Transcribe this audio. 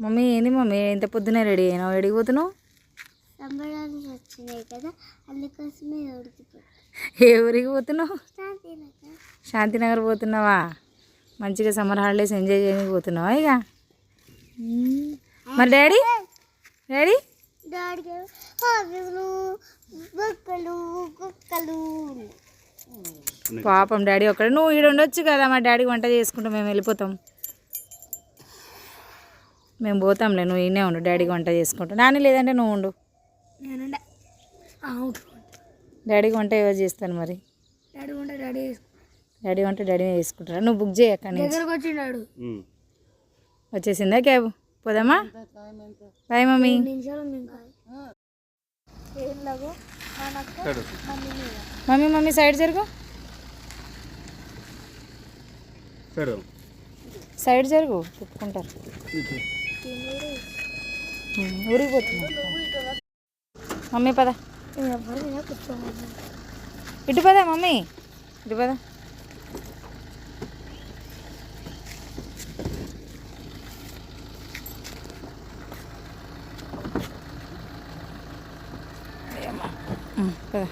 Mummy ఏంది mummy ఇంత పొద్దునే రెడీ అయినావు? ఎడికి పోతున్నావు? సంబరాలు వచ్చినాయి కదా అందుకోసమే ఉడికిపోయి. ఏ ఊరికి పోతున్నావు? శాంతినగర్ పోతున్నావా? మంచిగా సమ్మర్ హాలిడేస్ ఎంజాయ్ చేయడానికి పోతున్నావా ఇక? మరి డాడీ డాడీ పాపం డాడీ ఒక్కడ. నువ్వు ఈడ ఉండొచ్చు కదా, మా డాడీకి వంట చేసుకుంటాం, మేము వెళ్ళిపోతాం. మేము పోతాంలే, నువ్వు ఈయనే ఉండు, డాడీకి వంట చేసుకుంటాం. నాని లేదంటే నువ్వు ఉండు, డాడీకి వంట ఎవరు చేస్తాను మరి? డాడీ వంట డాడీ చేసుకుంటారా? నువ్వు బుక్ చేయి అక్కడ నుంచి. వచ్చేసిందా క్యాబ్? పోదామా? Bye mummy. Mummy mummy side జరుగు, సైడ్ జరుగు, చెప్పుకుంటారు. ఊరికి పోతున్నా మమ్మీ, పద ఇటు పదా మమ్మీ, ఇటు పదా. పద.